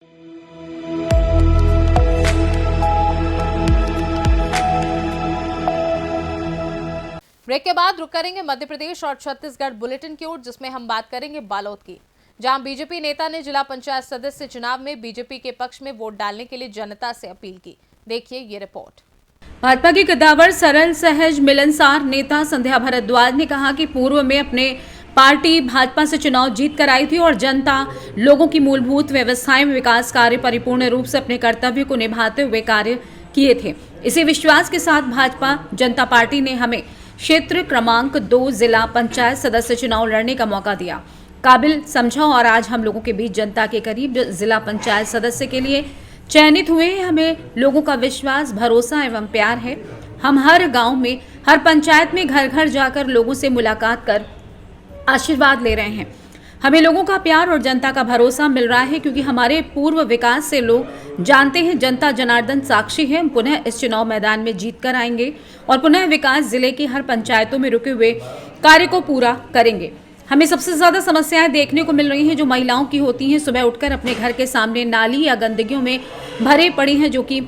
Break के बाद रुक करेंगे मध्य प्रदेश और छत्तीसगढ़ बुलेटिन की ओर, जिसमें हम बात करेंगे बालोद की, जहां बीजेपी नेता ने जिला पंचायत सदस्य चुनाव में बीजेपी के पक्ष में वोट डालने के लिए जनता से अपील की। देखिए ये रिपोर्ट। भाजपा की कद्दावर, सरल, सहज, मिलनसार नेता संध्या भारद्वाज ने कहा कि पूर्व में अपने पार्टी भाजपा से चुनाव जीत कर आई थी और जनता लोगों की मूलभूत व्यवस्थाएं में विकास कार्य परिपूर्ण रूप से अपने कर्तव्य को निभाते हुए कार्य किए थे। इसी विश्वास के साथ भाजपा जनता पार्टी ने हमें क्षेत्र क्रमांक 2 जिला पंचायत सदस्य चुनाव लड़ने का मौका दिया, काबिल समझा और आज हम लोगों के बीच जनता के करीब जिला पंचायत सदस्य के लिए चयनित हुए हैं। हमें लोगों का विश्वास, भरोसा एवं प्यार है। हम हर गांव में, हर पंचायत में घर घर जाकर लोगों से मुलाकात कर आशीर्वाद ले रहे हैं। हमें लोगों का प्यार और जनता का भरोसा मिल रहा है, क्योंकि हमारे पूर्व विकास से लोग जानते हैं, जनता जनार्दन साक्षी है। हम पुनः इस चुनाव मैदान में जीत कर आएंगे और पुनः विकास जिले की हर पंचायतों में रुके हुए कार्य को पूरा करेंगे। हमें सबसे ज्यादा समस्याएं देखने को मिल रही हैं जो महिलाओं की होती हैं। सुबह उठकर अपने घर के सामने नाली या गंदगियों में भरे पड़ी हैं, जो कि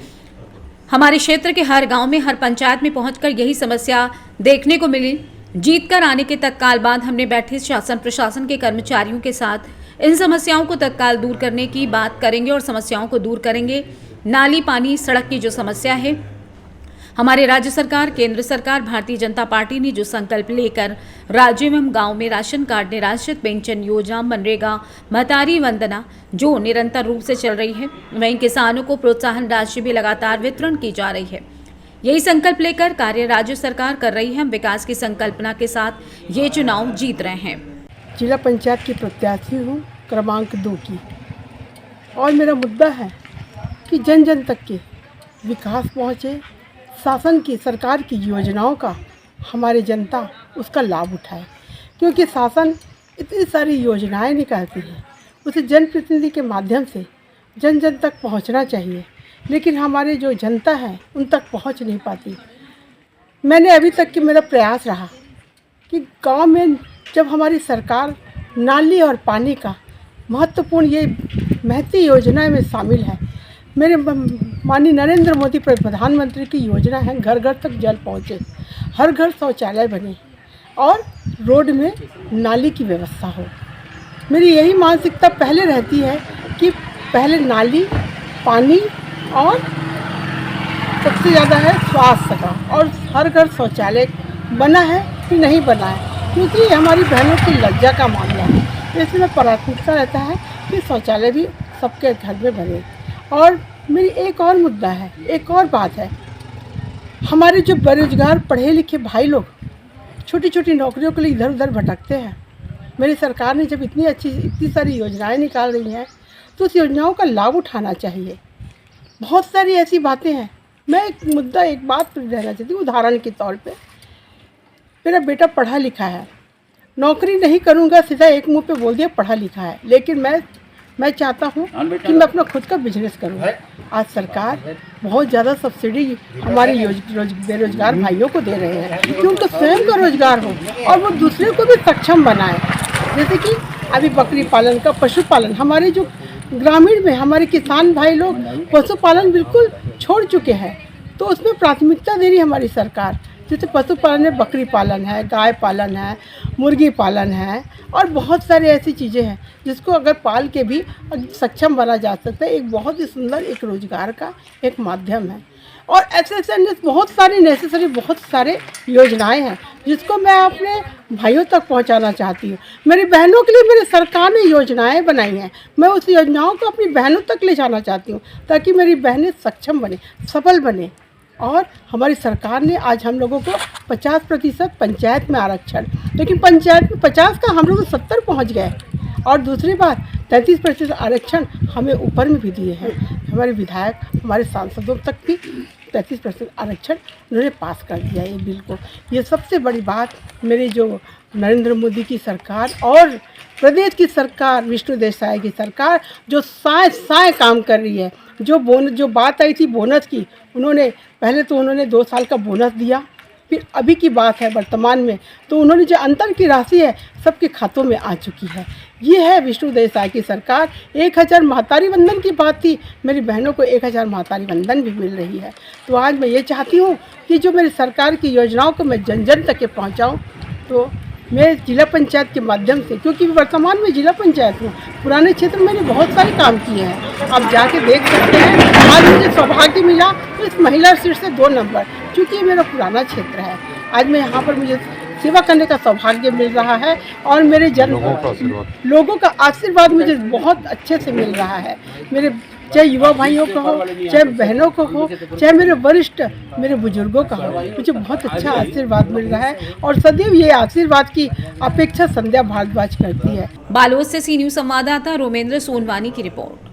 हमारे क्षेत्र के हर गाँव में, हर पंचायत में पहुंचकर यही समस्या देखने को मिली। जीत कर आने के तत्काल बाद हमने बैठे शासन प्रशासन के कर्मचारियों के साथ इन समस्याओं को तत्काल दूर करने की बात करेंगे और समस्याओं को दूर करेंगे। नाली, पानी, सड़क की जो समस्या है, हमारे राज्य सरकार, केंद्र सरकार, भारतीय जनता पार्टी ने जो संकल्प लेकर राज्य एवं गांव में राशन कार्ड, निराश्रित पेंशन योजना, मनरेगा, महतारी वंदना जो निरंतर रूप से चल रही है, वहीं किसानों को प्रोत्साहन राशि भी लगातार वितरण की जा रही है। यही संकल्प लेकर कार्य राज्य सरकार कर रही है। हम विकास की संकल्पना के साथ ये चुनाव जीत रहे हैं। जिला पंचायत की प्रत्याशी हूँ, क्रमांक 2 की, और मेरा मुद्दा है कि जन जन तक के विकास पहुँचे, शासन की, सरकार की योजनाओं का हमारे जनता उसका लाभ उठाए, क्योंकि शासन इतनी सारी योजनाएं निकालती है, उसे जनप्रतिनिधि के माध्यम से जन जन तक पहुंचना चाहिए, लेकिन हमारे जो जनता है उन तक पहुंच नहीं पाती। मैंने अभी तक कि मेरा प्रयास रहा कि गांव में जब हमारी सरकार नाली और पानी का महत्वपूर्ण ये महती योजना में शामिल है, मेरे माननीय नरेंद्र मोदी प्रधानमंत्री की योजना है घर घर तक जल पहुँचे, हर घर शौचालय बने और रोड में नाली की व्यवस्था हो। मेरी यही मानसिकता पहले रहती है कि पहले नाली, पानी और सबसे ज़्यादा है स्वास्थ्य का, और हर घर शौचालय बना है कि नहीं बना है, क्योंकि ये हमारी बहनों की लज्जा का मामला है। तो इसमें प्राथमिकता रहता है कि शौचालय भी सबके घर में बने। और मेरी एक और मुद्दा है, एक और बात है, हमारे जो बेरोजगार पढ़े लिखे भाई लोग छोटी छोटी नौकरियों के लिए इधर उधर भटकते हैं, मेरी सरकार ने जब इतनी सारी योजनाएं निकाल रही हैं तो उस योजनाओं का लाभ उठाना चाहिए। बहुत सारी ऐसी बातें हैं। मैं एक बात रहना चाहती हूँ, उदाहरण के तौर पे मेरा बेटा पढ़ा लिखा है, नौकरी नहीं करूँगा, सीधा एक मुंह पे बोल दिया पढ़ा लिखा है, लेकिन मैं चाहता हूँ कि मैं अपना खुद का बिजनेस करूँ। आज सरकार बहुत ज़्यादा सब्सिडी हमारे बेरोजगार भाइयों को दे रहे हैं कि उनको स्वयं का रोजगार हो और वो दूसरे को भी सक्षम बनाए। जैसे कि अभी बकरी पालन का, पशुपालन, हमारे जो ग्रामीण में हमारे किसान भाई लोग पशुपालन बिल्कुल छोड़ चुके हैं, तो उसमें प्राथमिकता दे रही हमारी सरकार। जैसे पशुपालन में बकरी पालन है, गाय पालन है, मुर्गी पालन है और बहुत सारी ऐसी चीज़ें हैं जिसको अगर पाल के भी सक्षम बना जा सकता है। एक बहुत ही सुंदर एक रोजगार का एक माध्यम है। और ऐसे बहुत सारे योजनाएं हैं जिसको मैं अपने भाइयों तक पहुंचाना चाहती हूं। मेरी बहनों के लिए मेरी सरकार ने योजनाएं बनाई हैं, मैं उस योजनाओं को अपनी बहनों तक ले जाना चाहती हूं ताकि मेरी बहनें सक्षम बने, सफल बने। और हमारी सरकार ने आज हम लोगों को 50% पंचायत में आरक्षण, लेकिन पंचायत में 50 का हम लोग 70 पहुँच गए। और दूसरी बात 33% आरक्षण हमें ऊपर में भी दिए हैं। हमारे विधायक, हमारे सांसदों तक भी 33% आरक्षण उन्होंने पास कर दिया ये बिल को। ये सबसे बड़ी बात मेरे जो नरेंद्र मोदी की सरकार और प्रदेश की सरकार, विष्णु देसाई की सरकार जो साय काम कर रही है। जो बात आई थी बोनस की, उन्होंने 2 साल का बोनस दिया, फिर अभी की बात है वर्तमान में, तो उन्होंने जो अंतर की राशि है सबके खातों में आ चुकी है। ये है विष्णु देसाई की सरकार। 1000 महतारी वंदन की बात थी, मेरी बहनों को 1000 महतारी वंदन भी मिल रही है। तो आज मैं ये चाहती हूँ कि जो मेरी सरकार की योजनाओं को मैं जन जन तक के पहुँचाऊँ, तो मैं जिला पंचायत के माध्यम से, क्योंकि वर्तमान में जिला पंचायत हूँ, पुराने क्षेत्र में मैंने बहुत सारे काम किए हैं, आप जाके देख सकते हैं। आज मुझे सौभाग्य मिला इस महिला सीट से 2 नंबर, क्योंकि ये मेरा पुराना क्षेत्र है। आज मैं यहाँ पर मुझे सेवा करने का सौभाग्य मिल रहा है और मेरे लोगों का आशीर्वाद मुझे बहुत अच्छे से मिल रहा है। मेरे चाहे युवा भाइयों का हो, चाहे बहनों को हो, चाहे मेरे वरिष्ठ मेरे बुजुर्गों का हो, मुझे बहुत अच्छा आशीर्वाद मिल रहा है और सदैव ये आशीर्वाद की अपेक्षा संध्या भारद्वाज करती है। बालोद से सी न्यूज संवाददाता रोमेंद्र सोनवानी की रिपोर्ट।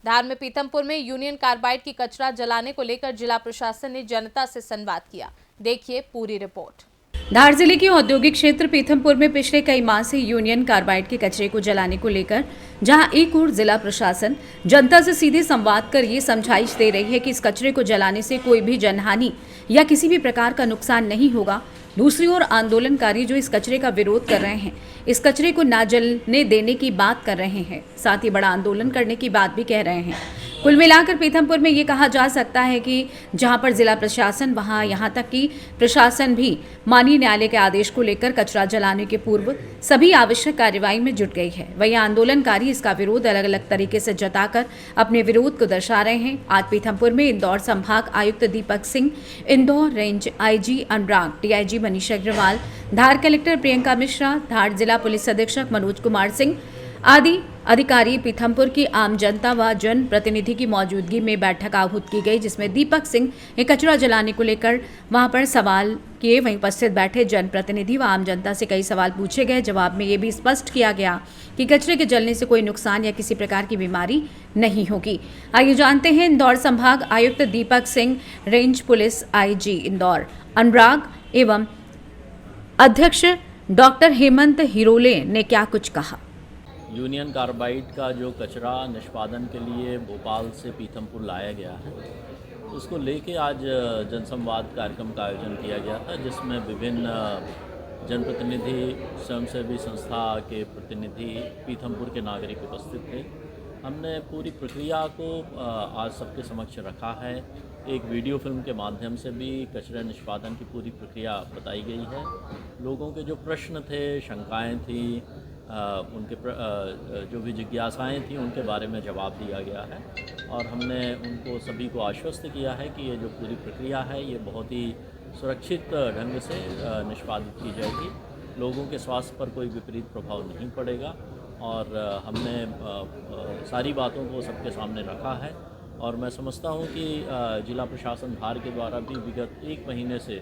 धार में पीथमपुर में यूनियन कार्बाइड की कचरा जलाने को लेकर जिला प्रशासन ने जनता से संवाद किया। देखिए पूरी रिपोर्ट। धार जिले के औद्योगिक क्षेत्र पीथमपुर में पिछले कई माह से यूनियन कार्बाइड के कचरे को जलाने को लेकर जहां एक ओर जिला प्रशासन जनता से सीधे संवाद कर ये समझाइश दे रही है कि इस कचरे को जलाने से कोई भी जनहानि या किसी भी प्रकार का नुकसान नहीं होगा, दूसरी ओर आंदोलनकारी जो इस कचरे का विरोध कर रहे हैं, इस कचरे को ना जलने देने की बात कर रहे हैं, साथ ही बड़ा आंदोलन करने की बात भी कह रहे हैं। कुल मिलाकर पीथमपुर में ये कहा जा सकता है कि जहां पर जिला प्रशासन, वहां यहां तक कि प्रशासन भी माननीय न्यायालय के आदेश को लेकर कचरा जलाने के पूर्व सभी आवश्यक कार्रवाई में जुट गई है। वहीं आंदोलनकारी इसका विरोध अलग अलग तरीके से जताकर अपने विरोध को दर्शा रहे हैं। आज पीथमपुर में इंदौर संभाग आयुक्त दीपक सिंह, इंदौर रेंज IG अनुराग, DIG मनीष अग्रवाल, धार कलेक्टर प्रियंका मिश्रा, धार जिला पुलिस अधीक्षक मनोज कुमार सिंह आदि अधिकारी, पीथमपुर की आम जनता व जन प्रतिनिधि की मौजूदगी में बैठक आहूत की गई, जिसमें दीपक सिंह ने कचरा जलाने को लेकर वहां पर सवाल किए। वहीं उपस्थित बैठे जनप्रतिनिधि व आम जनता से कई सवाल पूछे गए। जवाब में ये भी स्पष्ट किया गया कि कचरे के जलने से कोई नुकसान या किसी प्रकार की बीमारी नहीं होगी। आइए जानते हैं इंदौर संभाग आयुक्त Deepak Singh, range police IG Indore Anurag एवं अध्यक्ष डॉक्टर हेमंत हिरोले ने क्या कुछ कहा। यूनियन कार्बाइड का जो कचरा निष्पादन के लिए भोपाल से पीथमपुर लाया गया है, उसको लेके आज जनसंवाद कार्यक्रम का आयोजन किया गया था, जिसमें विभिन्न जनप्रतिनिधि, स्वयंसेवी संस्था के प्रतिनिधि, पीथमपुर के नागरिक उपस्थित थे। हमने पूरी प्रक्रिया को आज सबके समक्ष रखा है। एक वीडियो फिल्म के माध्यम से भी कचरा निष्पादन की पूरी प्रक्रिया बताई गई है। लोगों के जो प्रश्न थे, शंकाएं थी, उनके जो भी जिज्ञासाएं थी, उनके बारे में जवाब दिया गया है और हमने उनको सभी को आश्वस्त किया है कि ये जो पूरी प्रक्रिया है ये बहुत ही सुरक्षित ढंग से निष्पादित की जाएगी। लोगों के स्वास्थ्य पर कोई विपरीत प्रभाव नहीं पड़ेगा और हमने सारी बातों को सबके सामने रखा है। और मैं समझता हूँ कि जिला प्रशासन धार के द्वारा भी विगत 1 महीने से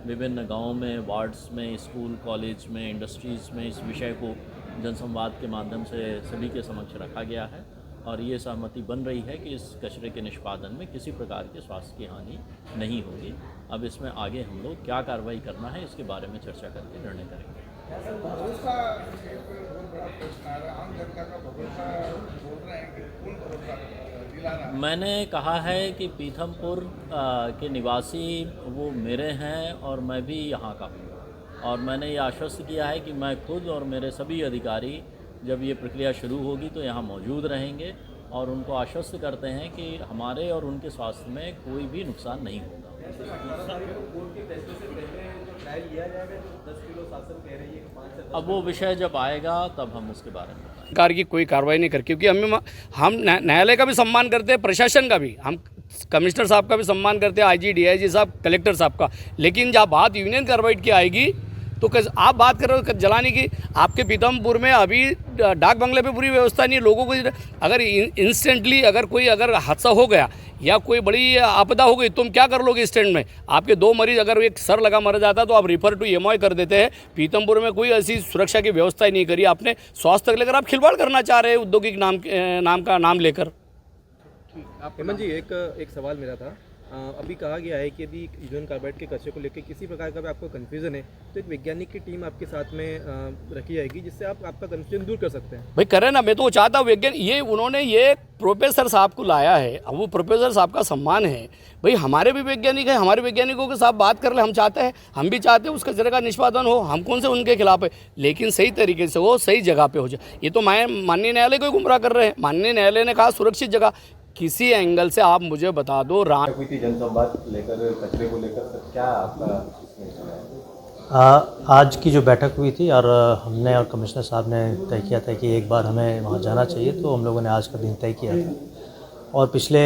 विभिन्न गाँवों में, वार्ड्स में, स्कूल, कॉलेज में, इंडस्ट्रीज़ में इस विषय को जनसंवाद के माध्यम से सभी के समक्ष रखा गया है और ये सहमति बन रही है कि इस कचरे के निष्पादन में किसी प्रकार के स्वास्थ्य की हानि नहीं होगी। अब इसमें आगे हम लोग क्या कार्रवाई करना है, इसके बारे में चर्चा करके निर्णय करेंगे। मैंने कहा है कि पीथमपुर के निवासी वो मेरे हैं और मैं भी यहाँ का हूँ और मैंने ये आश्वस्त किया है कि मैं खुद और मेरे सभी अधिकारी जब ये प्रक्रिया शुरू होगी तो यहाँ मौजूद रहेंगे और उनको आश्वस्त करते हैं कि हमारे और उनके स्वास्थ्य में कोई भी नुकसान नहीं होगा। अब वो विषय जब आएगा तब हम उसके बारे में बताएंगे। सरकार की कोई कार्रवाई नहीं कर, क्योंकि हम न्यायालय का भी सम्मान करते हैं, प्रशासन का भी, हम कमिश्नर साहब का भी सम्मान करते हैं, IG DIG साहब, कलेक्टर साहब का। लेकिन जब बात यूनियन कार्बाइड की आएगी तो आप बात कर रहे हो जलाने की, आपके पीथमपुर में अभी डाक बंगले पे पूरी व्यवस्था नहीं है। लोगों को अगर इंस्टेंटली अगर हादसा हो गया या कोई बड़ी आपदा हो गई, तुम क्या कर लोगे इंस्टेंट में? आपके 2 मरीज अगर एक सर लगा मर जाता तो आप रिफर टू MOI कर देते हैं। पीथमपुर में कोई ऐसी सुरक्षा की व्यवस्था ही नहीं करी। आपने स्वास्थ्य को लेकर आप खिलवाड़ करना चाह रहे हैं औद्योगिक नाम लेकर। हेमंत जी, एक सवाल मेरा था अभी कहा गया है कि यदि यूनियन कार्बाइड के कचरे को लेकर किसी प्रकार का भी आपको कन्फ्यूज़न है तो एक वैज्ञानिक की टीम आपके साथ में रखी जाएगी जिससे आप आपका कन्फ्यूजन दूर कर सकते हैं। भाई करें ना, मैं तो चाहता हूँ वैज्ञानिक, ये उन्होंने ये प्रोफेसर साहब को लाया है, अब वो प्रोफेसर साहब का सम्मान है। भाई हमारे भी वैज्ञानिक हैं, हमारे वैज्ञानिकों के साथ बात कर ले, हम चाहते हैं, हम भी चाहते हैं उस कचरे का निष्पादन हो, हम कौन से उनके खिलाफ है, लेकिन सही तरीके से हो, सही जगह पे हो जाए। ये तो माननीय न्यायालय को ही गुमराह कर रहे हैं। माननीय न्यायालय ने कहा सुरक्षित जगह, किसी एंगल से आप मुझे बता दो। हुई थी जनसंवाद लेकर कचरे को लेकर, सर क्या आपका इसमें? आज की जो बैठक हुई थी और हमने और कमिश्नर साहब ने तय किया था कि एक बार हमें वहाँ जाना चाहिए, तो हम लोगों ने आज का दिन तय किया था। और पिछले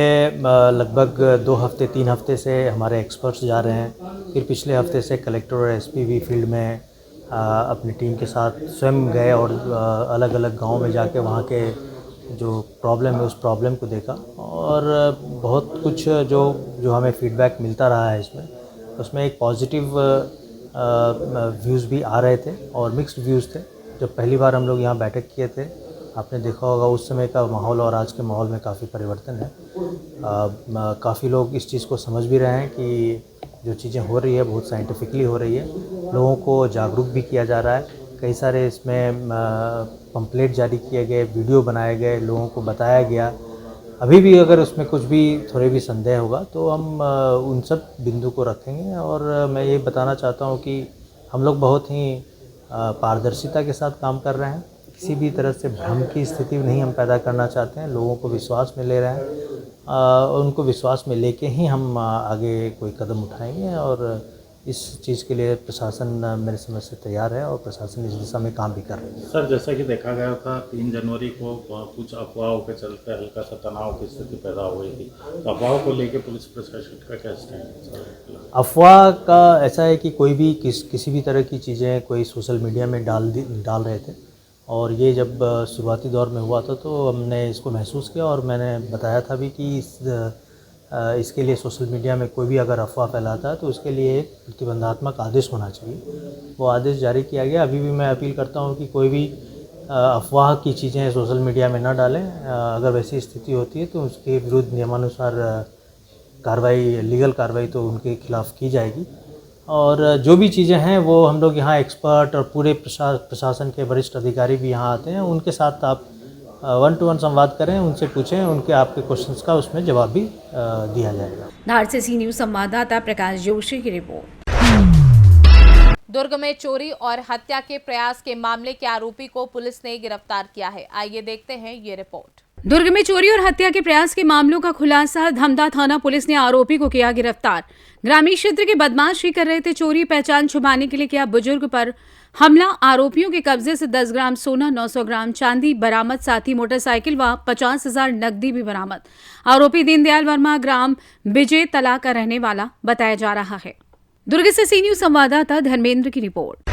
लगभग 2 हफ्ते 3 हफ्ते से हमारे एक्सपर्ट्स जा रहे हैं। फिर पिछले हफ्ते से कलेक्टर और एसपी भी फील्ड में अपनी टीम के साथ स्वयं गए और अलग अलग गाँव में जाके वहाँ के जो प्रॉब्लम है उस प्रॉब्लम को देखा। और बहुत कुछ जो हमें फीडबैक मिलता रहा है इसमें, उसमें एक पॉजिटिव व्यूज़ भी आ रहे थे और मिक्स्ड व्यूज़ थे। जब पहली बार हम लोग यहाँ बैठक किए थे, आपने देखा होगा उस समय का माहौल और आज के माहौल में काफ़ी परिवर्तन है। काफ़ी लोग इस चीज़ को समझ भी रहे हैं कि जो चीज़ें हो रही है बहुत साइंटिफिकली हो रही है, लोगों को जागरूक भी किया जा रहा है। कई सारे इसमें पम्पलेट जारी किए गए, वीडियो बनाए गए, लोगों को बताया गया। अभी भी अगर उसमें कुछ भी थोड़े भी संदेह होगा तो हम उन सब बिंदु को रखेंगे। और मैं ये बताना चाहता हूँ कि हम लोग बहुत ही पारदर्शिता के साथ काम कर रहे हैं। किसी भी तरह से भ्रम की स्थिति नहीं हम पैदा करना चाहते हैं। लोगों को विश्वास में ले रहे हैं, उनको विश्वास में लेके ही हम आगे कोई कदम उठाएंगे। और इस चीज़ के लिए प्रशासन मेरे समझ से तैयार है और प्रशासन इस दिशा में काम भी कर रही है। सर, जैसा कि देखा गया था 3 जनवरी को कुछ अफवाहों के चलते हल्का सा तनाव की स्थिति पैदा हुई थी, तो अफवाहों को लेकर पुलिस प्रशासन का क्या स्टैंड है? अफवाह का ऐसा है कि कोई भी किसी भी तरह की चीज़ें कोई सोशल मीडिया में डाल रहे थे, और ये जब शुरुआती दौर में हुआ था तो हमने इसको महसूस किया और मैंने बताया था भी कि इसके लिए सोशल मीडिया में कोई भी अगर अफवाह फैलाता है तो उसके लिए एक प्रतिबंधात्मक आदेश होना चाहिए। वो आदेश जारी किया गया। अभी भी मैं अपील करता हूँ कि कोई भी अफवाह की चीज़ें सोशल मीडिया में ना डालें। अगर वैसी स्थिति होती है तो उसके विरुद्ध नियमानुसार कार्रवाई, लीगल कार्रवाई तो उनके खिलाफ़ की जाएगी। और जो भी चीज़ें हैं वो हम लोग यहाँ एक्सपर्ट और पूरे प्रशासन के वरिष्ठ अधिकारी भी यहाँ आते हैं, उनके साथ आप 1-to-1 संवाद करें, उनसे पूछें, उनके आपके क्वेश्चंस का उसमें जवाब भी दिया जाएगा। धार से सी न्यूज़ संवाददाता प्रकाश जोशी की रिपोर्ट। दुर्ग में चोरी और हत्या के प्रयास के मामले के आरोपी को पुलिस ने गिरफ्तार किया है। आइए देखते हैं ये रिपोर्ट। दुर्ग में चोरी और हत्या के प्रयास के मामलों का खुलासा, धमदा थाना पुलिस ने आरोपी को किया गिरफ्तार। ग्रामीण क्षेत्र के बदमाश ही कर रहे थे चोरी, पहचान छुपाने के लिए किया बुजुर्ग पर हमला। आरोपियों के कब्जे से 10 ग्राम सोना, 900 ग्राम चांदी बरामद, साथ ही मोटरसाइकिल व 50,000 नकदी भी बरामद। आरोपी दीनदयाल वर्मा ग्राम विजय तला का रहने वाला बताया जा रहा है। दुर्ग से सी न्यूज़ संवाददाता धर्मेंद्र की रिपोर्ट।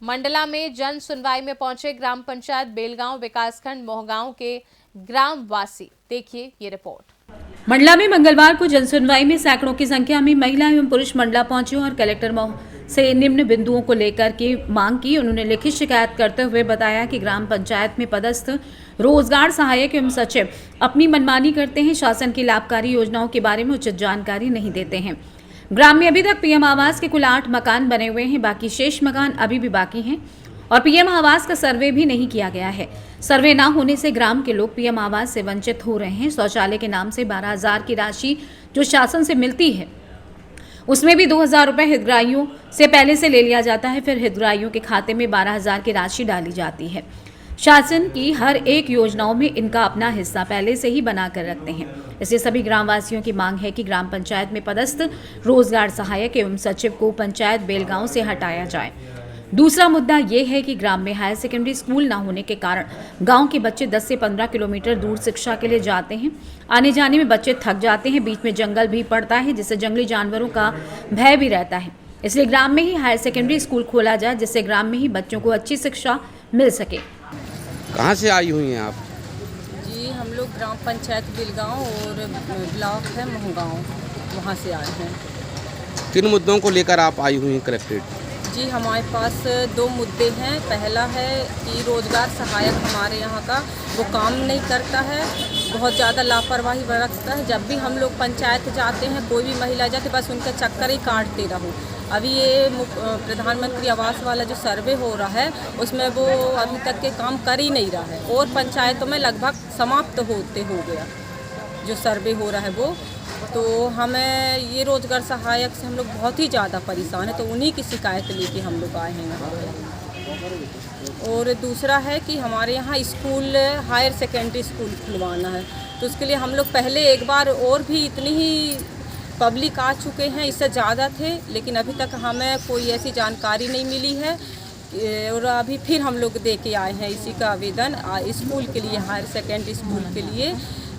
मंडला में जन सुनवाई में पहुंचे ग्राम पंचायत बेलगांव विकासखंड मोहगांव के ग्राम वासी। देखिए ये रिपोर्ट। मंडला में मंगलवार को जनसुनवाई में सैकड़ों की संख्या में महिला एवं पुरुष मंडला पहुंचे और कलेक्टर से निम्न बिंदुओं को लेकर के मांग की। उन्होंने लिखित शिकायत करते हुए बताया कि ग्राम पंचायत में पदस्थ रोजगार सहायक एवं सचिव अपनी मनमानी करते हैं, शासन की लाभकारी योजनाओं के बारे में उचित जानकारी नहीं देते हैं। ग्राम में अभी तक पीएम आवास के कुल 8 मकान बने हुए हैं, बाकी शेष मकान अभी भी बाकी हैं और पीएम आवास का सर्वे भी नहीं किया गया है। सर्वे न होने से ग्राम के लोग पीएम आवास से वंचित हो रहे हैं। शौचालय के नाम से 12,000 की राशि जो शासन से मिलती है उसमें भी 2,000 रुपये हितग्राहियों से पहले से ले लिया जाता है, फिर हितग्राहियों के खाते में 12,000 की राशि डाली जाती है। शासन की हर एक योजनाओं में इनका अपना हिस्सा पहले से ही बना कर रखते हैं। इसलिए सभी ग्रामवासियों की मांग है कि ग्राम पंचायत में पदस्थ रोजगार सहायक एवं सचिव को पंचायत बेलगांव से हटाया जाए। दूसरा मुद्दा ये है कि ग्राम में हायर सेकेंडरी स्कूल न होने के कारण गांव के बच्चे 10 से 15 किलोमीटर दूर शिक्षा के लिए जाते हैं। आने जाने में बच्चे थक जाते हैं, बीच में जंगल भी पड़ता है जिससे जंगली जानवरों का भय भी रहता है। इसलिए ग्राम में ही हायर सेकेंडरी स्कूल खोला जाए जिससे ग्राम में ही बच्चों को अच्छी शिक्षा मिल सके। कहाँ से आई हुई हैं आप? जी, हम लोग ग्राम पंचायत बेलगांव और ब्लॉक है मोहगांव, वहाँ से आए हैं। किन मुद्दों को लेकर आप आई हुई हैं कलेक्ट्रेट? जी, हमारे पास 2 मुद्दे हैं। पहला है कि रोजगार सहायक हमारे यहाँ का वो काम नहीं करता है बहुत ज़्यादा लापरवाही बरतता है। जब भी हम लोग पंचायत जाते हैं, कोई भी महिला जाती, बस उनके चक्कर ही काटते रहो। अभी ये प्रधानमंत्री आवास वाला जो सर्वे हो रहा है, उसमें वो अभी तक के काम कर ही नहीं रहा है और पंचायतों में लगभग समाप्त होते हो गया जो सर्वे हो रहा है वो। तो हमें ये रोजगार सहायक से हम लोग बहुत ही ज़्यादा परेशान है, तो उन्हीं की शिकायत लेके हम लोग आए हैं यहाँ पे। और दूसरा है कि हमारे यहाँ स्कूल, हायर सेकेंडरी स्कूल खुलवाना है, तो उसके लिए हम लोग पहले एक बार और भी इतनी ही पब्लिक आ चुके हैं, इससे ज़्यादा थे, लेकिन अभी तक हमें कोई ऐसी जानकारी नहीं मिली है। और अभी फिर हम लोग दे के आए हैं इसी का आवेदन स्कूल के लिए, हायर सेकेंडरी स्कूल के लिए,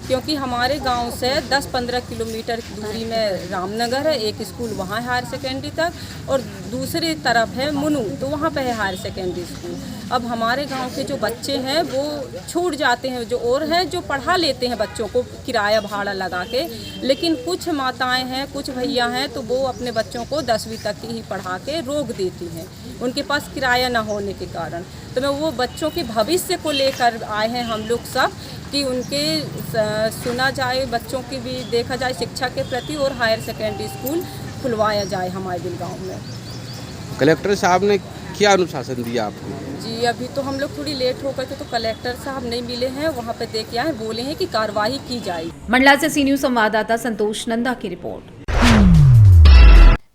क्योंकि हमारे गांव से 10-15 किलोमीटर की दूरी में रामनगर है, एक स्कूल वहाँ है हायर सेकेंडरी तक, और दूसरी तरफ है मुनू, तो वहाँ पे है हायर सेकेंडरी स्कूल। अब हमारे गांव के जो बच्चे हैं वो छूट जाते हैं, जो और हैं जो पढ़ा लेते हैं बच्चों को किराया भाड़ा लगा के, लेकिन कुछ माताएं हैं, कुछ भैया हैं, तो वो अपने बच्चों को 10वीं तक ही पढ़ा के रोक देती हैं उनके पास किराया ना होने के कारण। तो मैं वो बच्चों के भविष्य को लेकर आए हैं हम लोग सब, कि उनके सुना जाए, बच्चों की भी देखा जाए शिक्षा के प्रति, और हायर सेकेंडरी स्कूल खुलवाया जाए हमारे बिलगांव में। कलेक्टर साहब ने क्या अनुशासन दिया आपको? जी अभी तो हम लोग थोड़ी लेट हो गए थे, तो कलेक्टर साहब नहीं मिले हैं, वहाँ पे देख के आए, बोले हैं कि कार्रवाई की जाए। मंडला से सी न्यूज संवाददाता संतोष नंदा की रिपोर्ट।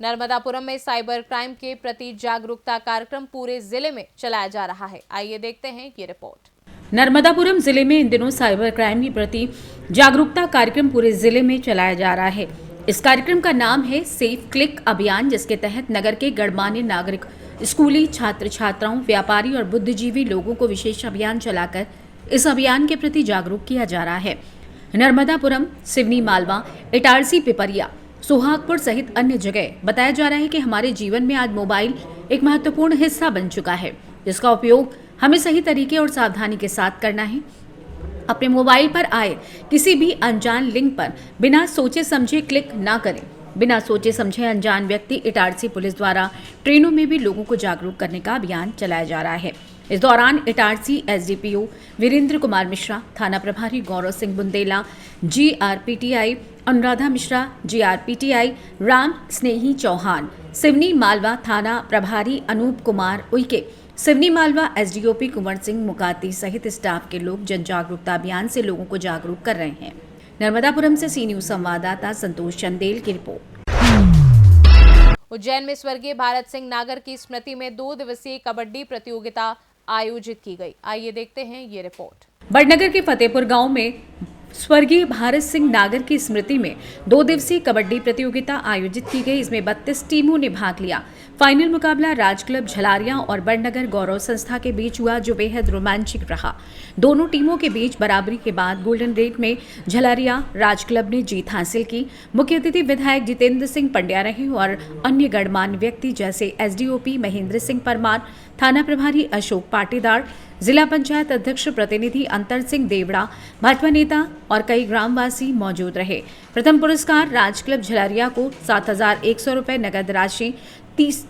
नर्मदापुरम में साइबर क्राइम के प्रति जागरूकता कार्यक्रम पूरे जिले में चलाया जा रहा है। आइए देखते हैं ये रिपोर्ट। नर्मदापुरम जिले में इन दिनों साइबर क्राइम के प्रति जागरूकता कार्यक्रम पूरे जिले में चलाया जा रहा है। इस कार्यक्रम का नाम है सेफ क्लिक अभियान, जिसके तहत नगर के गणमान्य नागरिक, स्कूली छात्र छात्राओं, व्यापारी और बुद्धिजीवी लोगों को विशेष अभियान चलाकर इस अभियान के प्रति जागरूक किया जा रहा है। नर्मदापुरम, सिवनी मालवा, इटारसी, पिपरिया, सुहागपुर सहित अन्य जगह बताया जा रहा है कि हमारे जीवन में आज मोबाइल एक महत्वपूर्ण हिस्सा बन चुका है, जिसका उपयोग हमें सही तरीके और सावधानी के साथ करना है। अपने मोबाइल पर आए किसी भी अनजान लिंक पर बिना सोचे समझे क्लिक ना करें। बिना सोचे समझे अनजान व्यक्ति इटारसी पुलिस द्वारा ट्रेनों में भी लोगों को जागरूक करने का अभियान चलाया जा रहा है। इस दौरान इटारसी एसडीपीओ वीरेंद्र कुमार मिश्रा, थाना प्रभारी गौरव सिंह बुंदेला, जीआरपीटीआई अनुराधा मिश्रा, जीआरपीटीआई राम स्नेही चौहान, सिवनी मालवा थाना प्रभारी अनूप कुमार उइके, सिवनी मालवा एसडीओपी कुंवर सिंह मुकाती सहित स्टाफ के लोग जन जागरूकता अभियान से लोगों को जागरूक कर रहे हैं। नर्मदापुरम से सी न्यूज संवाददाता संतोष चंदेल की रिपोर्ट। उज्जैन में स्वर्गीय भारत सिंह नागर की स्मृति में 2 दिवसीय कबड्डी प्रतियोगिता आयोजित की गई। आइए देखते हैं ये रिपोर्ट। बड़नगर के फतेहपुर गांव में स्वर्गीय भारत सिंह नागर की स्मृति में 2 दिवसीय कबड्डी प्रतियोगिता आयोजित की गई। इसमें 32 टीमों ने भाग लिया। फाइनल मुकाबला राज क्लब झलारिया और बड़नगर गौरव संस्था के बीच हुआ, जो बेहद रोमांचक रहा। दोनों टीमों के बीच बराबरी के बाद गोल्डन रेट में झलारिया राज क्लब ने जीत हासिल की। मुख्य अतिथि विधायक जितेंद्र सिंह पंड्या रहे और अन्य गणमान्य व्यक्ति जैसे एसडीओपी महेंद्र सिंह परमार, थाना प्रभारी अशोक पाटीदार, जिला पंचायत अध्यक्ष प्रतिनिधि अंतर सिंह देवड़ा, भाजपा नेता और कई ग्रामवासी मौजूद रहे। प्रथम पुरस्कार राज क्लब झलारिया को 7,100 रुपए नगद राशि,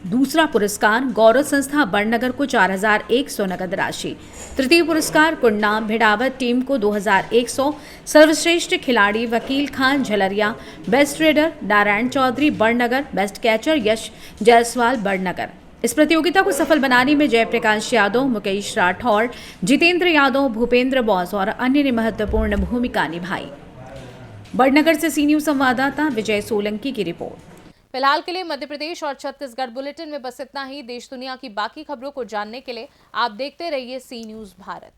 दूसरा पुरस्कार गौरव संस्था बड़नगर को 4,100 नगद राशि, तृतीय पुरस्कार कुन्ना भिड़ावत टीम को 2,100, सर्वश्रेष्ठ खिलाड़ी Vakil Khan Jhalariya, best raider Narayan Chaudhary Badnagar, best catcher Yash Jaiswal Badnagar. इस प्रतियोगिता को सफल बनाने में जयप्रकाश यादव, मुकेश राठौर, जितेंद्र यादव, भूपेंद्र बॉस और अन्य ने महत्वपूर्ण भूमिका निभाई। बड़नगर से सी न्यूज संवाददाता विजय सोलंकी की रिपोर्ट। फिलहाल के लिए मध्य प्रदेश और छत्तीसगढ़ बुलेटिन में बस इतना ही। देश दुनिया की बाकी खबरों को जानने के लिए आप देखते रहिए सी न्यूज भारत।